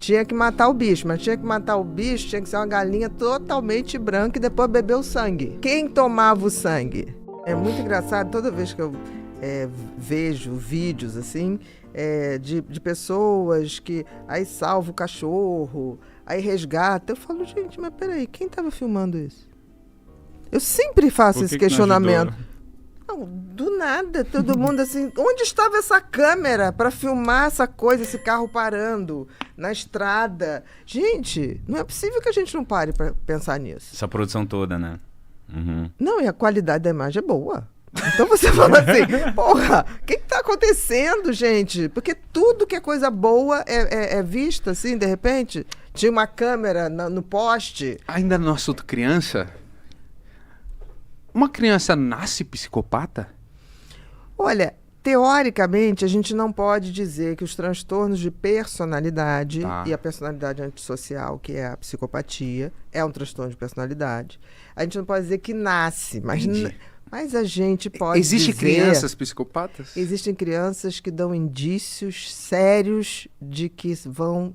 tinha que matar o bicho, mas tinha que matar o bicho, tinha que ser uma galinha totalmente branca e depois beber o sangue. Quem tomava o sangue? É muito engraçado, toda vez que eu vejo vídeos assim, de pessoas que aí salva o cachorro, aí resgata, eu falo, gente, mas peraí, quem estava filmando isso? Eu sempre faço esse questionamento. Não, do nada, todo mundo assim, onde estava essa câmera para filmar essa coisa, esse carro parando na estrada? Gente, não é possível que a gente não pare para pensar nisso. Essa produção toda, né? Uhum. Não, e a qualidade da imagem é boa. Então você fala assim, porra, o que está acontecendo, gente? Porque tudo que é coisa boa é vista assim, de repente. Tinha uma câmera no poste. Ainda no assunto criança... Uma criança nasce psicopata? Olha, teoricamente, a gente não pode dizer que os transtornos de personalidade e a personalidade antissocial, que é a psicopatia, é um transtorno de personalidade. A gente não pode dizer que nasce, mas a gente pode Existem crianças psicopatas? Existem crianças que dão indícios sérios de que vão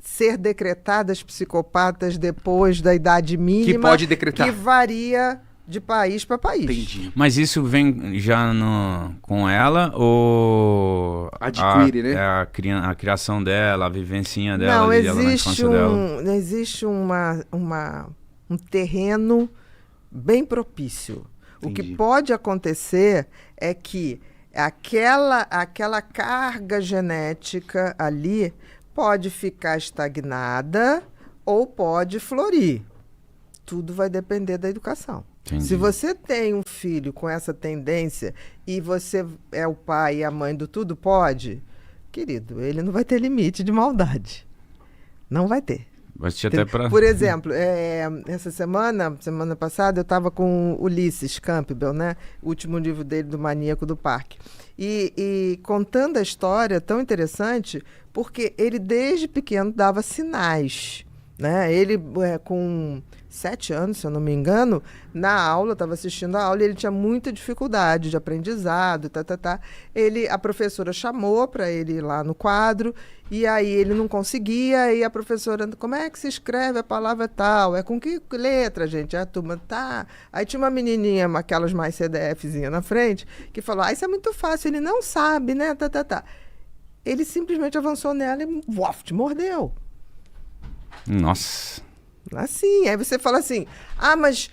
ser decretadas psicopatas depois da idade mínima. Que pode decretar. Que varia de país para país. Entendi. Mas isso vem já com ela ou adquire, né? A criação dela, a vivencinha dela, não, ali, ela na infância dela? Existe um terreno bem propício. Entendi. O que pode acontecer é que aquela carga genética ali pode ficar estagnada ou pode florir. Tudo vai depender da educação. Entendi. Se você tem um filho com essa tendência e você é o pai e a mãe do tudo pode, querido, ele não vai ter limite de maldade. Não vai ter. Por exemplo, essa semana passada, eu estava com Ulisses Campbell, né? O último livro dele, do Maníaco do Parque. E contando a história tão interessante, porque ele desde pequeno dava sinais, né? Ele, com 7 anos, se eu não me engano, na aula, estava assistindo a aula e ele tinha muita dificuldade de aprendizado, a professora chamou para ele ir lá no quadro e aí ele não conseguia e a professora, como é que se escreve a palavra tal? É com que letra, gente? A turma, tá. Aí tinha uma menininha, aquelas mais CDFzinha na frente, que falou, isso é muito fácil, ele não sabe, né? Ele simplesmente avançou nela e mordeu. Nossa. Assim, aí você fala assim, mas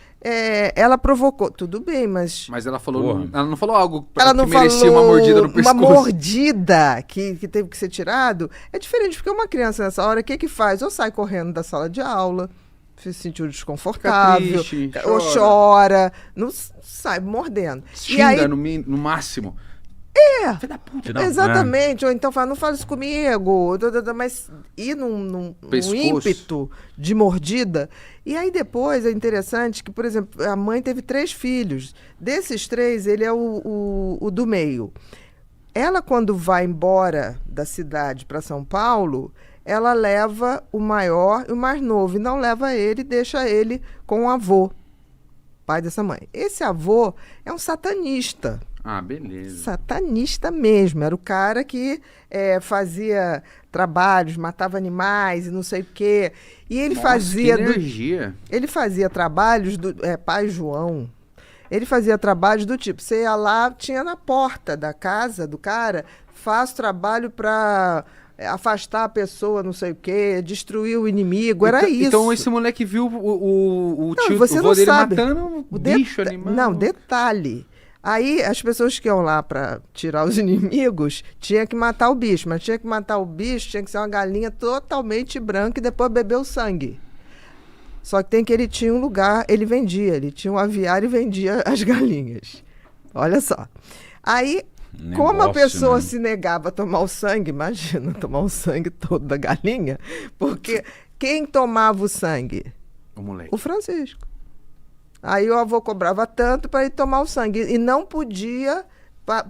ela provocou. Tudo bem, mas ela falou, ela não falou algo que merecia uma mordida no pescoço. Uma mordida que teve que ser tirado. É diferente, porque uma criança nessa hora, o que faz? Ou sai correndo da sala de aula, se sentiu desconfortável, triste, ou chora, não sai mordendo. Xinga, e aí, no máximo. Filho da puta. Exatamente. Ou então fala, não fala isso comigo. Mas ir num ímpeto de mordida. E aí depois é interessante que, por exemplo, a mãe teve 3 filhos. Desses 3, ele é o do meio. Ela, quando vai embora da cidade para São Paulo, ela leva o maior e o mais novo. E não leva ele, deixa ele com o avô, pai dessa mãe. Esse avô é um satanista. Beleza. Satanista mesmo. Era o cara que fazia trabalhos, matava animais e não sei o quê. E ele fazia... Que energia. Ele fazia trabalhos do... Pai João. Ele fazia trabalhos do tipo, você ia lá, tinha na porta da casa do cara, faz trabalho para afastar a pessoa, não sei o quê, destruir o inimigo, era isso. Então esse moleque viu o tio dele matando o bicho, animal. Não, detalhe. Aí as pessoas que iam lá para tirar os inimigos tinha que matar o bicho, mas tinha que matar o bicho, tinha que ser uma galinha totalmente branca e depois beber o sangue. Só que ele tinha um lugar, ele tinha um aviário e vendia as galinhas. Olha só. Aí, como a pessoa se negava a tomar o sangue, imagina tomar o sangue todo da galinha, porque quem tomava o sangue? O moleque. O Francisco. Aí o avô cobrava tanto para ele tomar o sangue. E não podia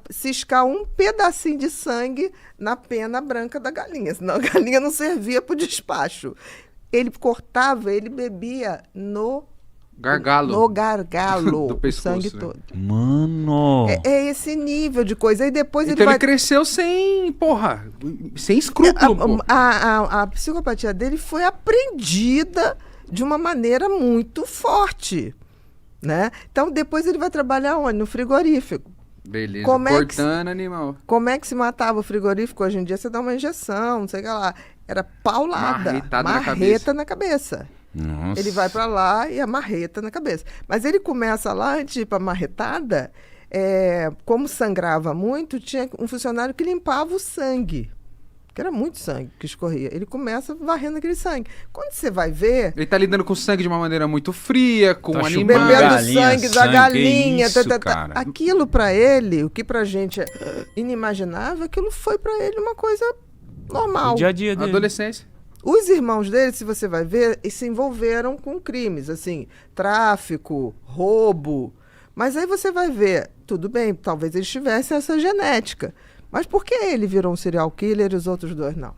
ciscar um pedacinho de sangue na pena branca da galinha. Senão a galinha não servia para o despacho. Ele cortava, ele bebia no Gargalo. No gargalo. Do o pescoço, sangue né? todo. Mano! É esse nível de coisa. Aí depois Então ele vai... cresceu sem, porra, sem escrúpulo, pô. A psicopatia dele foi aprendida de uma maneira muito forte, né? Então, depois ele vai trabalhar onde? No frigorífico. Beleza, Cortando animal. Como é que se matava o frigorífico? Hoje em dia você dá uma injeção, não sei o que lá. Era paulada, marreta na cabeça. Nossa. Ele vai para lá e a marreta na cabeça. Mas ele começa lá, antes de ir para marretada, como sangrava muito, tinha um funcionário que limpava o sangue. Que era muito sangue que escorria. Ele começa varrendo aquele sangue. Quando você vai ver... Ele tá lidando com sangue de uma maneira muito fria, com Tá animais. Bebendo sangue da galinha. Isso, cara. Aquilo para ele, o que pra gente é inimaginável, aquilo foi para ele uma coisa normal. O dia a dia dele. Adolescência. Os irmãos dele, se você vai ver, se envolveram com crimes, assim, tráfico, roubo. Mas aí você vai ver, tudo bem, talvez eles tivessem essa genética. Mas por que ele virou um serial killer e os outros dois não?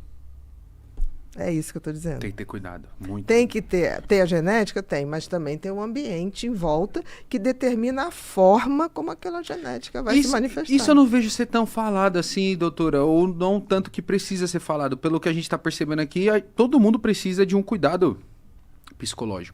É isso que eu estou dizendo. Tem que ter cuidado, muito. Tem que ter a genética? Tem, mas também tem um ambiente em volta que determina a forma como aquela genética vai se manifestar. Isso eu não vejo ser tão falado assim, doutora, ou não tanto que precisa ser falado. Pelo que a gente está percebendo aqui, todo mundo precisa de um cuidado psicológico.